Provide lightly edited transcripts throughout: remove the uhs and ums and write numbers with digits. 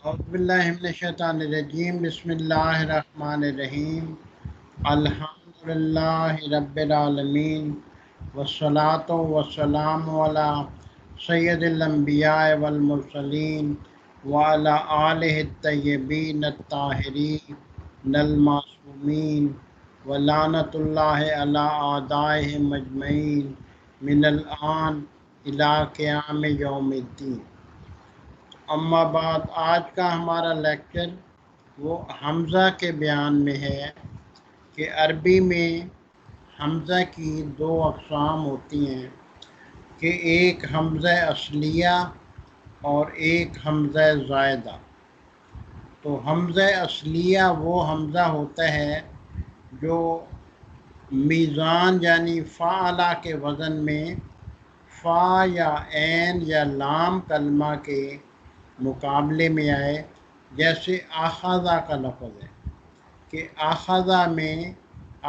اعوذ باللہ من الشیطان الرجیم بسم اللہ الرحمن الرحیم الحمد للہ رب العالمین والصلاة والسلام علی سید الانبیاء والمرسلین وعلی آلہ الطیبین الطاہرین المعصومین ولعنۃ اللہ علی اعدائہم اجمعین من الآن الی قیام یوم الدین۔ اما بعد، آج کا ہمارا لیکچر وہ حمزہ کے بیان میں ہے کہ عربی میں حمزہ کی دو اقسام ہوتی ہیں کہ ایک حمزہ اصلیہ اور ایک حمزہ زائدہ۔ تو حمزہ اصلیہ وہ حمزہ ہوتا ہے جو میزان یعنی فعلہ کے وزن میں فا یا عین یا لام کلمہ کے مقابلے میں آئے، جیسے آخذہ کا لفظ ہے کہ آخذہ میں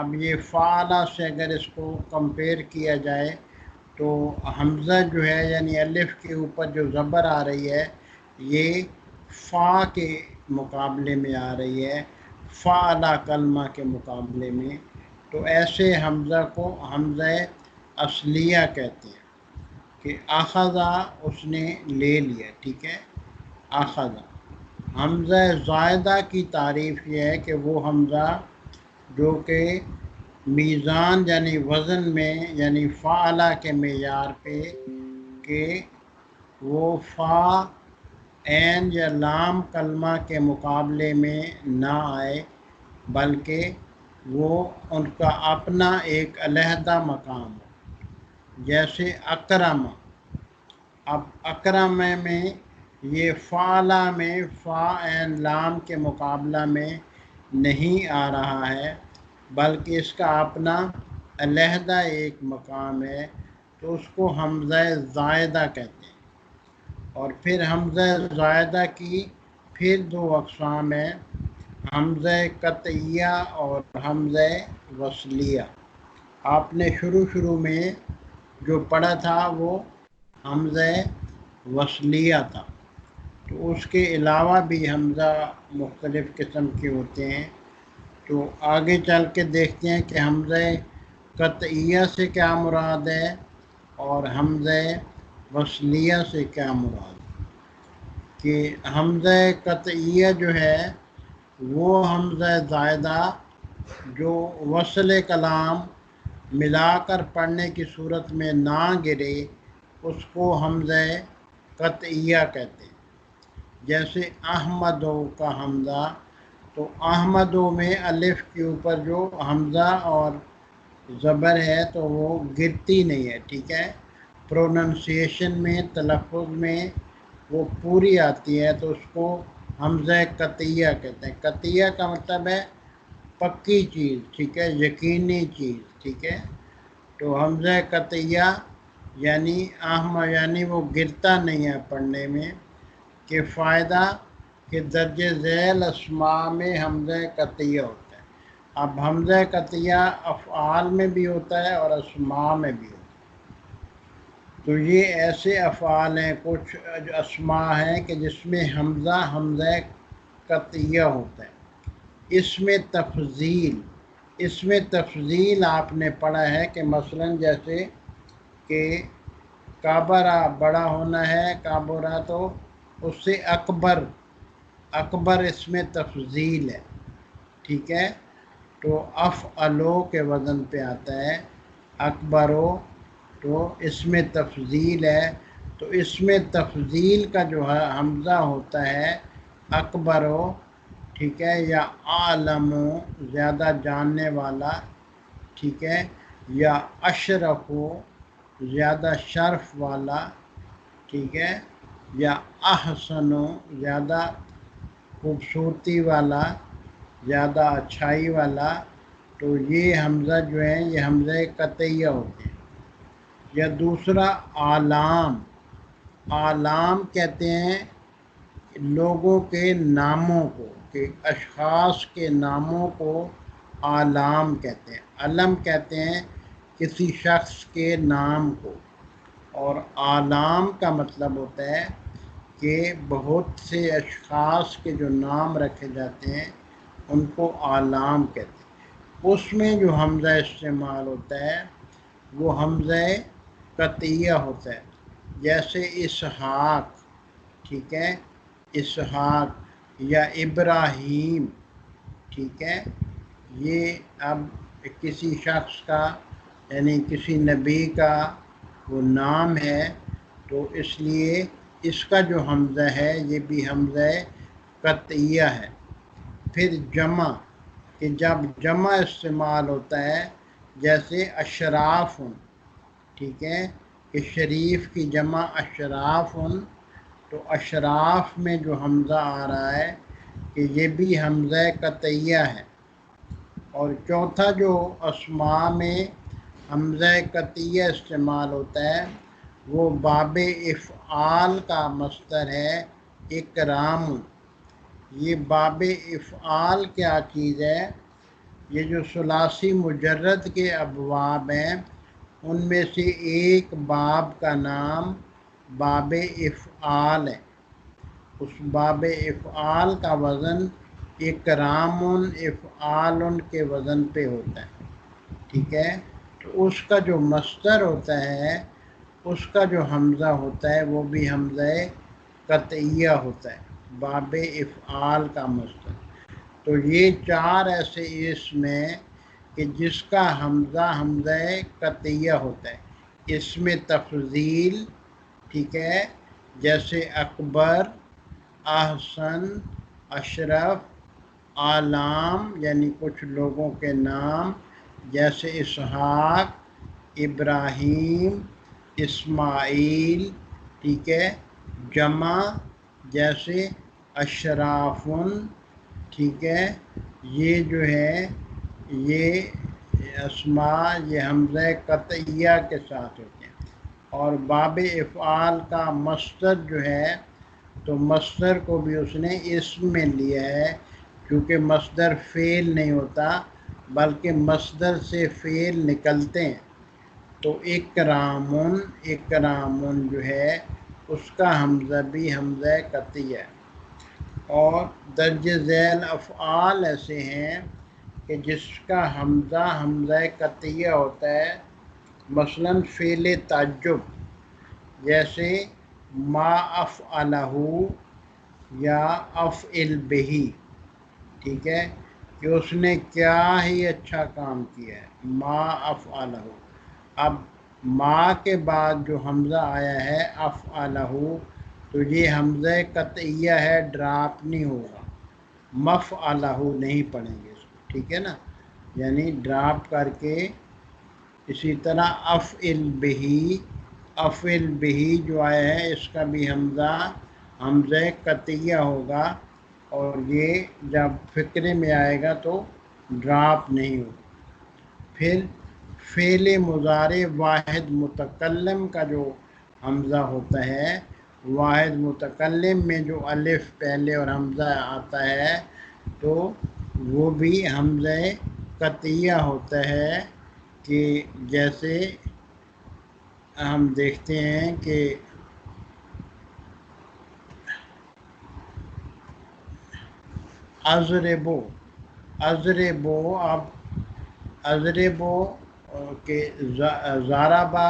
اب یہ فعلہ سے اگر اس کو کمپیئر کیا جائے تو حمزہ جو ہے یعنی الف کے اوپر جو زبر آ رہی ہے یہ فا کے مقابلے میں آ رہی ہے، فعلہ کلمہ کے مقابلے میں۔ تو ایسے حمزہ کو حمزہ اصلیہ کہتے ہیں کہ آخذہ اس نے لے لیا، ٹھیک ہے، آخذہ۔ حمزہ زائدہ کی تعریف یہ ہے کہ وہ حمزہ جو کہ میزان یعنی وزن میں یعنی فعلہ کے معیار پہ کہ وہ فا عین یا لام کلمہ کے مقابلے میں نہ آئے، بلکہ وہ ان کا اپنا ایک علیحدہ مقام ہو، جیسے اکرم۔ اب اکرم میں یہ فعلہ میں فا عین لام کے مقابلہ میں نہیں آ رہا ہے، بلکہ اس کا اپنا علیحدہ ایک مقام ہے، تو اس کو حمزہ زائدہ کہتے ہیں۔ اور پھر حمزہ زائدہ کی پھر دو اقسام ہیں، حمزہ قطعیہ اور حمزہ وصلیہ۔ آپ نے شروع میں جو پڑھا تھا وہ حمزہ وصلیہ تھا، تو اس کے علاوہ بھی حمزہ مختلف قسم کے ہوتے ہیں۔ تو آگے چل کے دیکھتے ہیں کہ حمزہ قطعیہ سے کیا مراد ہے اور حمزہ وصلیہ سے کیا مراد ہے۔ کہ حمزہ قطعیہ جو ہے وہ حمزہ زائدہ جو وصل کلام ملا کر پڑھنے کی صورت میں نہ گرے، اس کو حمزہ قطعیہ کہتے ہیں۔ جیسے احمدو کا حمزہ، تو احمدو میں الف کے اوپر جو حمزہ اور زبر ہے تو وہ گرتی نہیں ہے، ٹھیک ہے، پروننسیشن میں تلفظ میں وہ پوری آتی ہے، تو اس کو حمزہ قطعیہ کہتے ہیں۔ قطعیہ کا مطلب ہے پکی چیز، ٹھیک ہے، یقینی چیز، ٹھیک ہے۔ تو حمزہ قطعیہ یعنی وہ گرتا نہیں ہے پڑھنے میں، کہ فائدہ کہ درج ذیل اسماء میں حمزہ قطعیہ ہوتا ہے۔ اب حمزہ قطعیہ افعال میں بھی ہوتا ہے اور اسماء میں بھی ہوتا ہے۔ تو یہ ایسے افعال ہیں، کچھ اسماء ہیں کہ جس میں حمزہ قطعیہ ہوتا ہے۔ اس میں تفضیل آپ نے پڑھا ہے کہ مثلا جیسے کہ کابرہ بڑا ہونا ہے، کابرہ تو اس سے اکبر اس میں تفضیل ہے، ٹھیک ہے۔ تو افعلو کے وزن پہ آتا ہے، اکبرو، تو اس میں تفضیل ہے۔ تو اس میں تفضیل کا جو ہے حمزہ ہوتا ہے اکبرو، ٹھیک ہے، یا عالمو زیادہ جاننے والا، ٹھیک ہے، یا اشرفو زیادہ شرف والا، ٹھیک ہے، یا احسنو زیادہ خوبصورتی والا، زیادہ اچھائی والا۔ تو یہ حمزہ جو ہیں یہ حمزہ قطعیہ ہوتے ہیں۔ یا دوسرا آلام کہتے ہیں لوگوں کے ناموں کو، کہ اشخاص کے ناموں کو آلام کہتے ہیں۔ علم کہتے ہیں کسی شخص کے نام کو، اور آلام کا مطلب ہوتا ہے کہ بہت سے اشخاص کے جو نام رکھے جاتے ہیں ان کو اعلام کہتے ہیں، اس میں جو حمزہ استعمال ہوتا ہے وہ حمزہ قطعیہ ہوتا ہے، جیسے اسحاق، ٹھیک ہے، اسحاق یا ابراہیم، ٹھیک ہے۔ یہ اب کسی شخص کا یعنی کسی نبی کا وہ نام ہے، تو اس لیے اس کا جو حمزہ ہے یہ بھی حمزہ قطعیہ ہے۔ پھر جمع، کہ جب جمع استعمال ہوتا ہے جیسے اشراف، ٹھیک ہے، کہ شریف کی جمع اشراف، تو اشراف میں جو حمزہ آ رہا ہے کہ یہ بھی حمزہ قطعیہ ہے۔ اور چوتھا جو اسماء میں حمزہ قطعیہ استعمال ہوتا ہے وہ باب افعال کا مصدر ہے اکرام۔ یہ باب افعال کیا چیز ہے؟ یہ جو ثلاثی مجرد کے ابواب ہیں ان میں سے ایک باب کا نام باب افعال ہے۔ اس باب افعال کا وزن اکرام افعال کے وزن پہ ہوتا ہے، ٹھیک ہے۔ تو اس کا جو مصدر ہوتا ہے، اس کا جو حمزہ ہوتا ہے وہ بھی حمزہ قطعیہ ہوتا ہے، باب افعال کا مصدر۔ تو یہ چار ایسے اسم ہیں کہ جس کا حمزہ حمزہ قطعیہ ہوتا ہے۔ اسم تفضیل، ٹھیک ہے، جیسے اکبر، احسن، اشرف، اعلام یعنی کچھ لوگوں کے نام جیسے اسحاق، ابراہیم، اسماعیل، ٹھیک ہے، جمع جیسے اشرافن، ٹھیک ہے، یہ جو ہے یہ اسماء یہ حمزہ قطعیہ کے ساتھ ہوتے ہیں۔ اور باب افعال کا مصدر جو ہے تو مصدر کو بھی اس نے اسم میں لیا ہے، کیونکہ مصدر فعل نہیں ہوتا بلکہ مصدر سے فعل نکلتے ہیں۔ تو اکرامن، اکرامن جو ہے اس کا حمزہ بھی حمزہ قطعیہ ہے۔ اور درج ذیل افعال ایسے ہیں کہ جس کا حمزہ حمزہ قطعیہ ہوتا ہے، مثلاً فعل تعجب جیسے ما افعلہ یا افعل بہ، ٹھیک ہے، کہ اس نے کیا ہی اچھا کام کیا ہے، ما افعلہ۔ اب ما کے بعد جو حمزہ آیا ہے افعلہ تو یہ حمزہ قطعیہ ہے، ڈراپ نہیں ہوگا، مفعلہ نہیں پڑھیں گے اس کو، ٹھیک ہے نا، یعنی ڈراپ کر کے۔ اسی طرح افعل بہ، افعل بہ جو آیا ہے اس کا بھی حمزہ حمزہ قطعیہ ہوگا، اور یہ جب فقرے میں آئے گا تو ڈراپ نہیں ہوگا۔ پھر فعل مضارع واحد متکلم کا جو حمزہ ہوتا ہے، واحد متکلم میں جو الف پہلے اور حمزہ آتا ہے تو وہ بھی حمزہ قطعیہ ہوتا ہے، کہ جیسے ہم دیکھتے ہیں کہ اضربو، اضربو، اب اضربو کہ ضربہ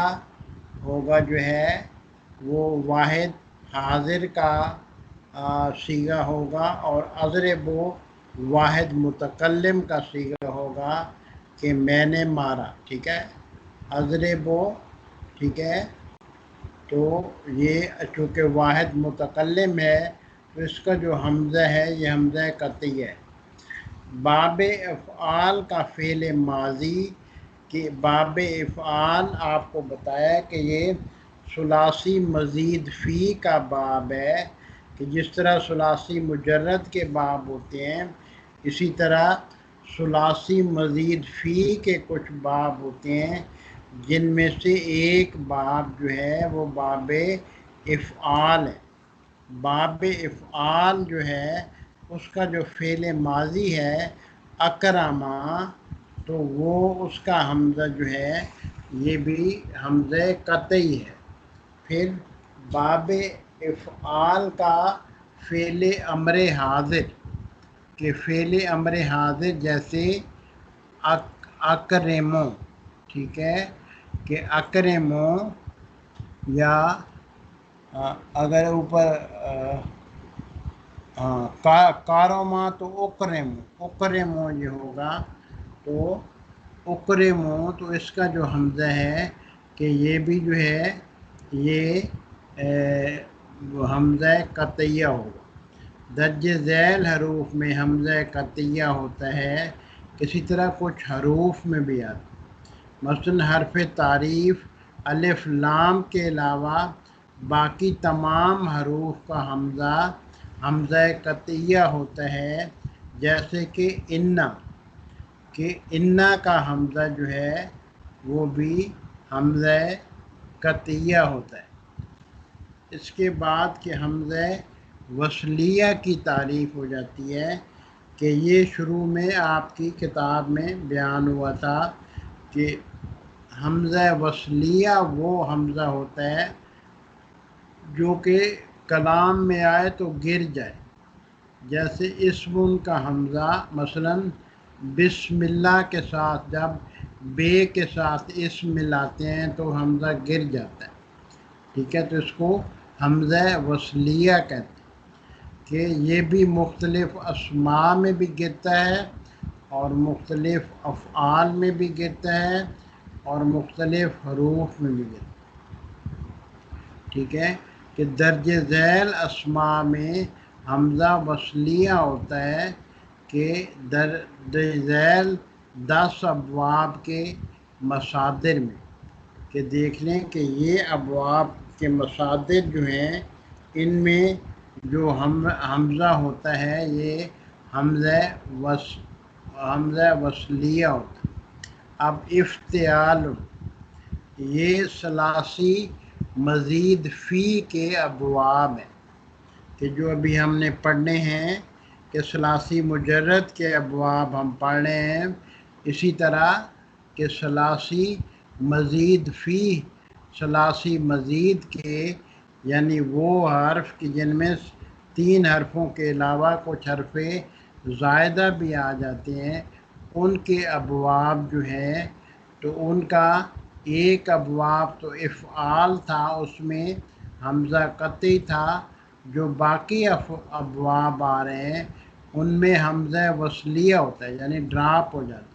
ہوگا جو ہے وہ واحد حاضر کا صیغہ ہوگا، اور اضربو واحد متکلم کا صیغہ ہوگا کہ میں نے مارا، ٹھیک ہے، اضربو، ٹھیک ہے۔ تو یہ چونکہ واحد متکلم ہے تو اس کا جو حمزہ ہے یہ حمزہ قطعی ہے۔ باب افعال کا فعل ماضی، کہ باب افعال آپ کو بتایا کہ یہ ثلاثی مزید فی کا باب ہے، کہ جس طرح ثلاثی مجرد کے باب ہوتے ہیں اسی طرح ثلاثی مزید فی کے کچھ باب ہوتے ہیں، جن میں سے ایک باب جو ہے وہ باب افعال ہے۔ باب افعال جو ہے اس کا جو فعل ماضی ہے اکرما، تو وہ اس کا حمزہ جو ہے یہ بھی حمزہ قطعی ہے۔ پھر باب افعال کا فعل امر حاضر، کہ فعل امر حاضر جیسے اکرمو، ٹھیک ہے، کہ اکرمو، یا اگر اوپر کاروما تو اکرمو، اکرمو یہ ہوگا، تو اکرمو تو اس کا جو حمزہ ہے کہ یہ بھی جو ہے یہ حمزہ قطعیہ ہوگا۔ درج ذیل حروف میں حمزہ قطعیہ ہوتا ہے، اسی طرح کچھ حروف میں بھی آتا ہے، مثلا حرف تعریف الف لام کے علاوہ باقی تمام حروف کا حمزہ قطعیہ ہوتا ہے، جیسے کہ انا، کہ انا کا حمزہ جو ہے وہ بھی حمزہ قطعیہ ہوتا ہے۔ اس کے بعد کہ حمزہ وصلیہ کی تعریف ہو جاتی ہے، کہ یہ شروع میں آپ کی کتاب میں بیان ہوا تھا کہ حمزہ وصلیہ وہ حمزہ ہوتا ہے جو کہ کلام میں آئے تو گر جائے، جیسے اسم کا حمزہ، مثلا بسم اللہ کے ساتھ جب بے کے ساتھ اسم ملاتے ہیں تو حمزہ گر جاتا ہے، ٹھیک ہے، تو اس کو حمزہ وصلیہ کہتے ہیں، کہ یہ بھی مختلف اسماء میں بھی گرتا ہے اور مختلف افعال میں بھی گرتا ہے اور مختلف حروف میں بھی گرتا ہے، ٹھیک ہے، کہ درج ذیل اسماء میں حمزہ وصلیہ ہوتا ہے، کہ درج ذیل 10 ابواب کے مصادر میں، کہ دیکھ لیں کہ یہ ابواب کے مصادر جو ہیں ان میں جو حمزہ ہوتا ہے یہ حمزہ وصلیہ ہوتا ہے۔ اب افتعال، یہ ثلاثی مزید فی کے ابواب ہیں، کہ جو ابھی ہم نے پڑھنے ہیں کہ ثلاثی مجرد کے ابواب ہم پڑھ رہے ہیں، اسی طرح کہ ثلاثی مزید فی، ثلاثی مزید کے یعنی وہ حرف کہ جن میں 3 حرفوں کے علاوہ کچھ حرف زائدہ بھی آ جاتے ہیں، ان کے ابواب جو ہیں تو ان کا ایک ابواب تو افعال تھا، اس میں حمزہ قطعی تھا، جو باقی ابواب آ رہے ہیں ان میں حمزہ وصلیہ ہوتا ہے، یعنی ڈراپ ہو جاتا ہے۔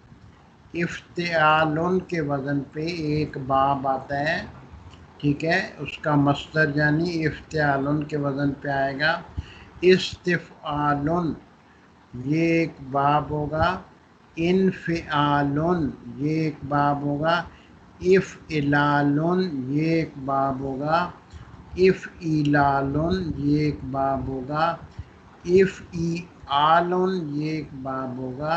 افتعال کے وزن پہ ایک باب آتا ہے، ٹھیک ہے، اس کا مصدر یعنی افتعال کے وزن پہ آئے گا۔ استفعال یہ ایک باب ہوگا، انفعال یہ ایک باب ہوگا، افعلال یہ ایک باب ہوگا، افعلال یہ ایک باب ہوگا، افعال یہ ایک باب ہوگا،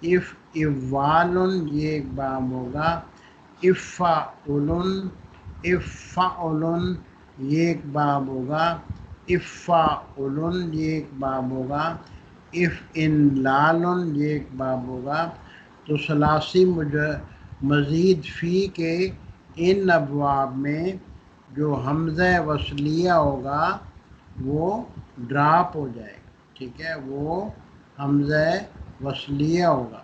افعال یہ ایک باب ہوگا، افعل یہ ایک باب ہوگا، افعل یہ ایک باب ہوگا، افعلال یہ ایک باب ہوگا۔ تو ثلاثی مزید فی کے ان ابواب میں جو حمزہ وصلیہ ہوگا وہ ڈراپ ہو جائے گا، ٹھیک ہے، وہ حمزہ وصلیہ ہوگا،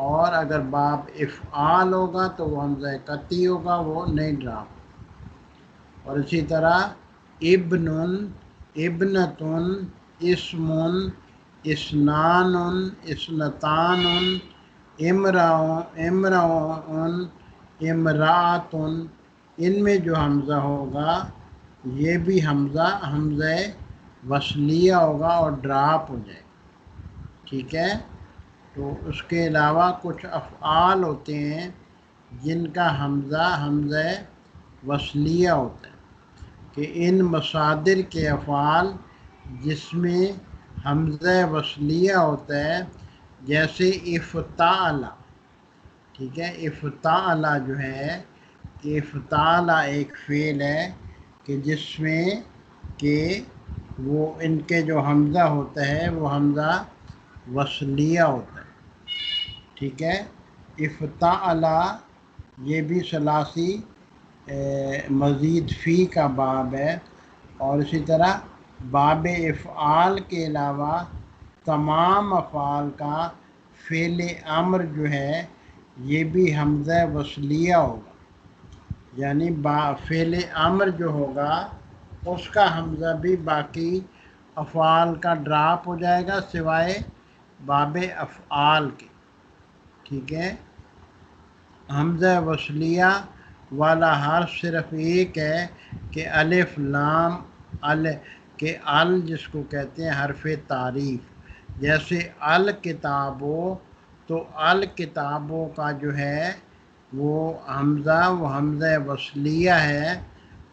اور اگر باب افعال ہوگا تو وہ حمزہ قطعی ہوگا، وہ نہیں ڈراپ ہوگا۔ اور اسی طرح ابن، ابنتن، اسم، اسنان، اسنتان، امرؤن، امرأتن، ان میں جو حمزہ ہوگا یہ بھی حمزہ وصلیہ ہوگا اور ڈراپ ہو جائے گا، ٹھیک ہے۔ تو اس کے علاوہ کچھ افعال ہوتے ہیں جن کا حمزہ وصلیہ ہوتا ہے، کہ ان مصادر کے افعال جس میں حمزہ وصلیہ ہوتا ہے، جیسے افتعل، ٹھیک ہے، افتعل جو ہے کہ افتعل ایک فعل ہے کہ جس میں کہ وہ ان کے جو حمزہ ہوتا ہے وہ حمزہ وصلیہ ہوتا ہے، ٹھیک ہے۔ افتعل یہ بھی ثلاثی مزید فی کا باب ہے، اور اسی طرح باب افعال کے علاوہ تمام افعال کا فعل امر جو ہے یہ بھی حمزہ وصلیہ ہوگا، یعنی فعل امر جو ہوگا اس کا حمزہ بھی باقی افعال کا ڈراپ ہو جائے گا سوائے باب افعال کے، ٹھیک ہے۔ حمزہ وصلیہ والا حرف صرف ایک ہے کہ الف لام کہ جس کو کہتے ہیں حرف تعریف، جیسے الکتابوں، تو الکتابوں کا جو ہے وہ حمزہ وصلیہ ہے،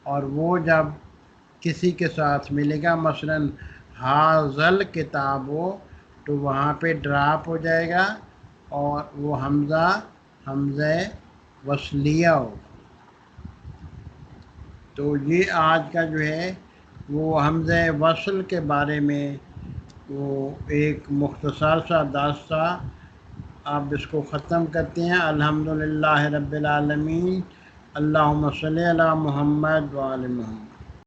اور وہ جب کسی کے ساتھ ملے گا مثلا حاضل کتابوں تو وہاں پہ ڈراپ ہو جائے گا اور وہ حمزہ وصلیہ ہوگا۔ تو یہ آج کا جو ہے وہ حمزہ وصل کے بارے میں وہ ایک مختصر سا درس تھا۔ آپ اس کو ختم کرتے ہیں۔ الحمدللہ رب العالمین، اللہم صلی علی محمد وآل محمد۔